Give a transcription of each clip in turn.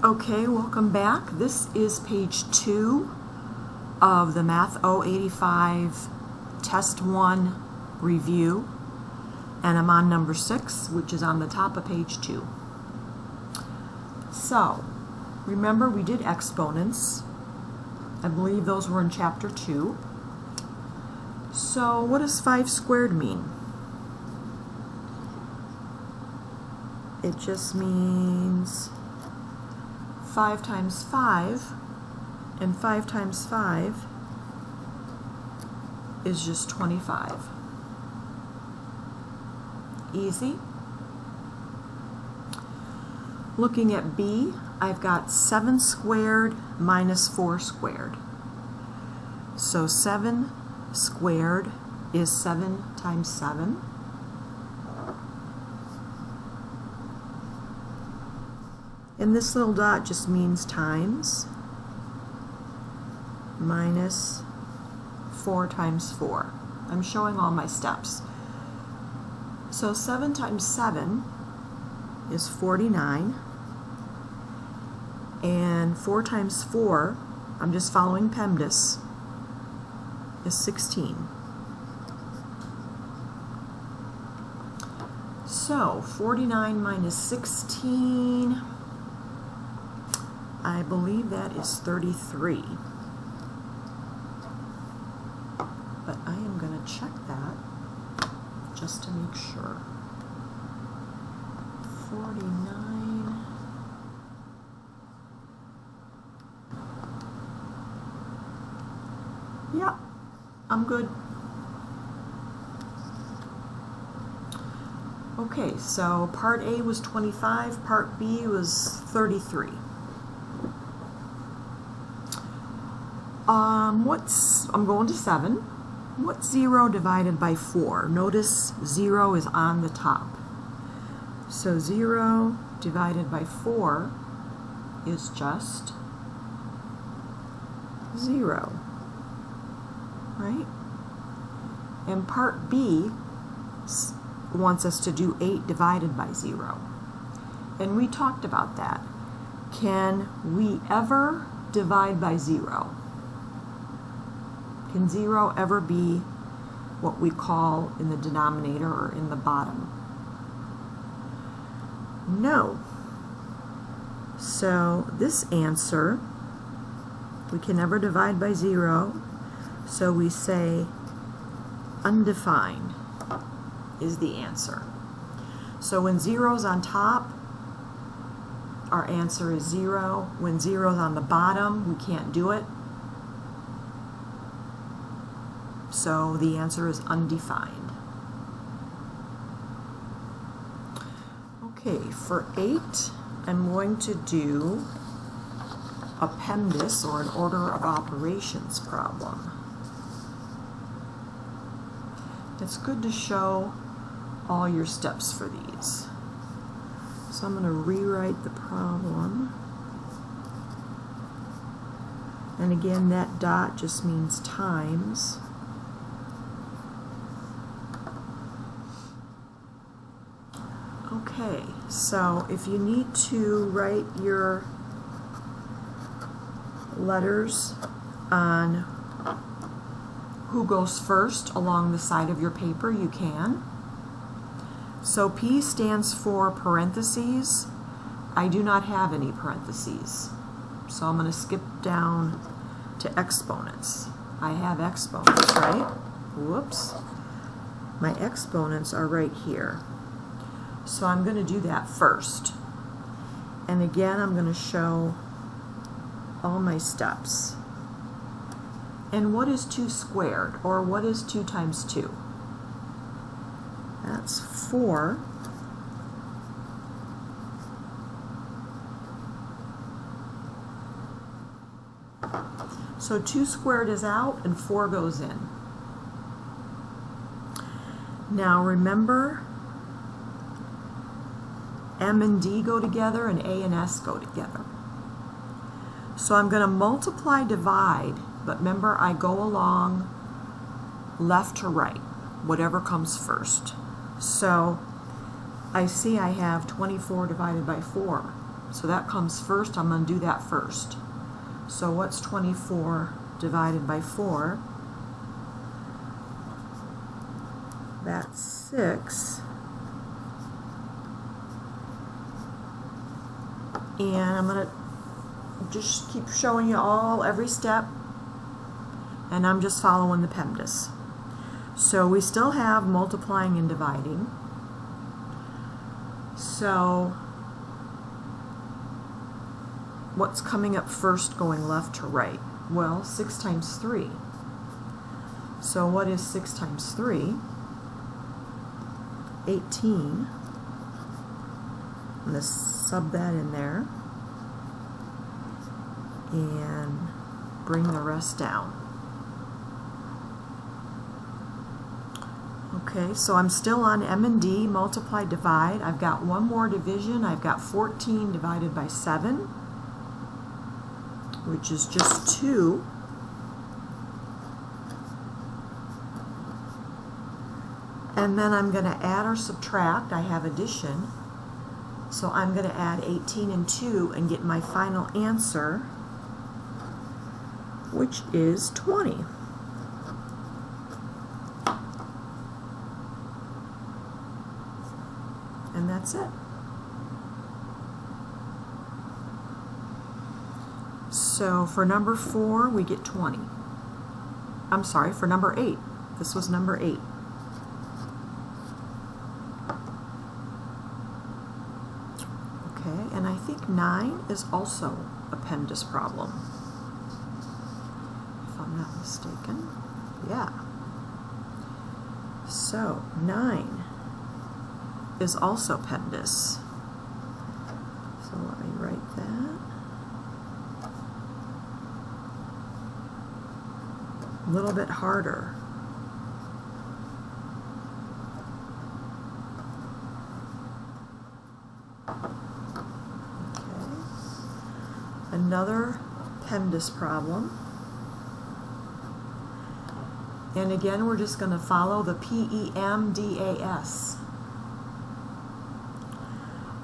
Okay, welcome back. This is page 2 of the Math 085 Test 1 review, and I'm on number 6, which is on the top of page 2. So, remember we did exponents. I believe those were in chapter 2. So, what does 5 squared mean? It just means 5 times 5, and 5 times 5 is just 25. Easy. Looking at B, I've got 7 squared minus 4 squared. So 7 squared is 7 times 7. And this little dot just means times minus 4 times 4. I'm showing all my steps. So 7 times 7 is 49. And 4 times 4, I'm just following PEMDAS, is 16. So 49 minus 16, I believe that is 33. But I am going to check that just to make sure. 49. Yeah, I'm good. Okay, so part A was 25, part B was 33. I'm going to 7. What's 0 divided by 4? Notice 0 is on the top. So 0 divided by 4 is just 0. Right? And part B wants us to do 8 divided by 0. And we talked about that. Can we ever divide by 0? Can 0 ever be what we call in the denominator or in the bottom? No. So this answer, we can never divide by 0, so we say undefined is the answer. So when 0 is on top, our answer is 0. When 0 is on the bottom, we can't do it. So the answer is undefined. Okay, for 8, I'm going to do a PEMDAS, or an order of operations problem. It's good to show all your steps for these. So I'm going to rewrite the problem. And again, that dot just means times. Okay, so if you need to write your letters on who goes first along the side of your paper, you can. So P stands for parentheses. I do not have any parentheses. So I'm going to skip down to exponents. I have exponents, right? Whoops. My exponents are right here. So I'm going to do that first. And again, I'm going to show all my steps. And what is 2 squared? Or what is 2 times 2? That's 4. So 2 squared is out and 4 goes in. Now remember, M and D go together and A and S go together. So I'm going to multiply, divide, but remember I go along left to right, whatever comes first. So I see I have 24 divided by 4. So that comes first. I'm going to do that first. So what's 24 divided by 4? That's 6. And I'm going to just keep showing you every step, and I'm just following the PEMDAS. So we still have multiplying and dividing. So what's coming up first going left to right? Well, 6 times 3. So what is 6 times 3? 18. I'm going to sub that in there and bring the rest down. Okay, so I'm still on M&D, multiply, divide. I've got one more division. I've got 14 divided by 7, which is just 2. And then I'm going to add or subtract. I have addition. So I'm going to add 18 and 2 and get my final answer, which is 20. And that's it. So for number 4, we get 20. I'm sorry, for number 8. This was number 8. Okay, and I think 9 is also a PEMDAS problem, if I'm not mistaken. Yeah. So 9 is also PEMDAS. So let me write that. A little bit harder. Okay. Another PEMDAS problem. And again, we're just going to follow the PEMDAS.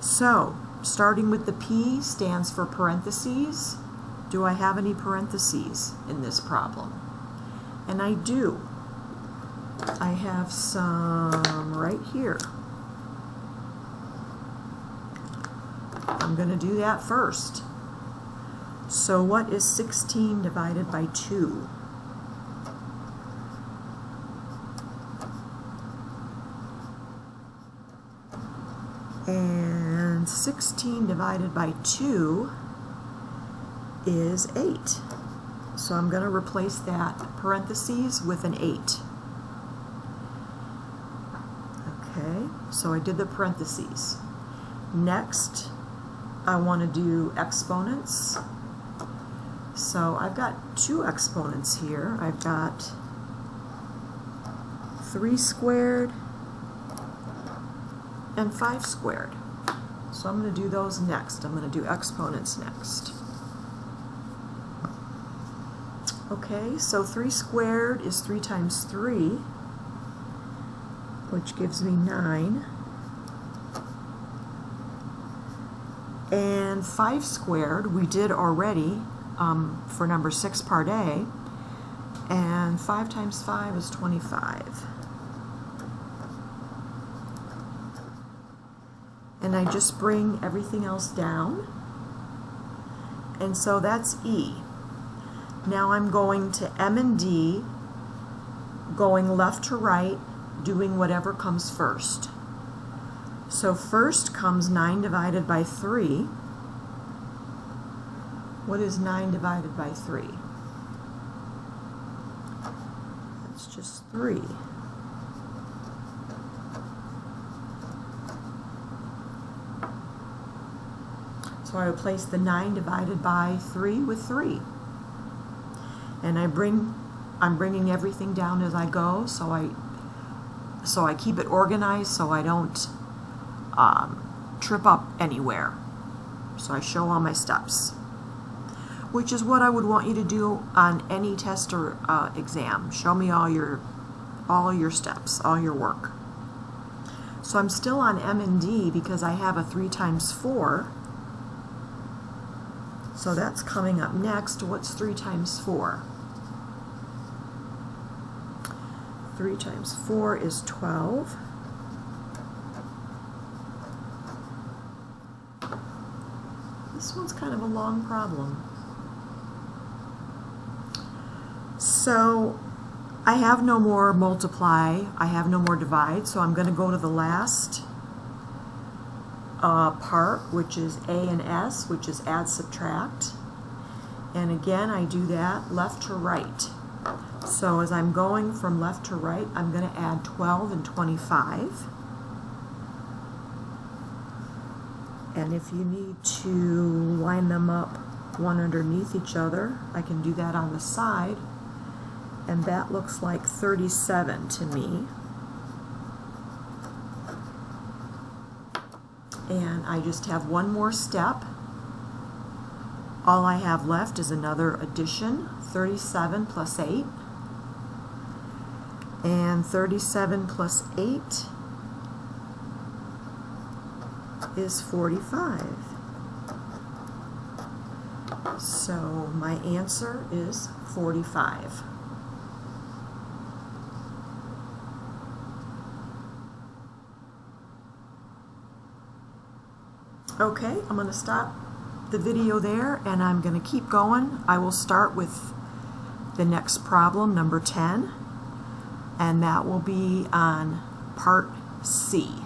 So, starting with the P stands for parentheses. Do I have any parentheses in this problem? And I do. I have some right here. I'm going to do that first. So what is 16 divided by 2? And 16 divided by 2 is 8. So I'm going to replace that parentheses with an 8. Okay, so I did the parentheses. Next, I want to do exponents. So I've got 2 exponents here. I've got 3 squared and 5 squared. So I'm going to do those next. I'm going to do exponents next. Okay, so 3 squared is 3 times 3, which gives me 9. And 5 squared we did already for number 6 part A, and 5 times 5 is 25. And I just bring everything else down, and so that's E. Now I'm going to M and D, going left to right, doing whatever comes first. So first comes 9 divided by 3. What is 9 divided by 3? That's just 3. So I replace the 9 divided by 3 with 3. And I'm bringing everything down as I go, so I keep it organized so I don't trip up anywhere. So I show all my steps, which is what I would want you to do on any test or exam. Show me all your steps, all your work. So I'm still on M and D because I have a 3 times 4. So that's coming up next. What's 3 times 4? 3 times 4 is 12. This one's kind of a long problem. So I have no more multiply, I have no more divide, so I'm going to go to the last part, which is A and S, which is add, subtract. And again, I do that left to right. So as I'm going from left to right, I'm going to add 12 and 25. And if you need to line them up one underneath each other, I can do that on the side. And that looks like 37 to me. And I just have one more step. All I have left is another addition, 37 plus 8. And 37 plus 8 is 45. So my answer is 45. Okay, I'm going to stop the video there and I'm going to keep going. I will start with the next problem, number 10, and that will be on part C.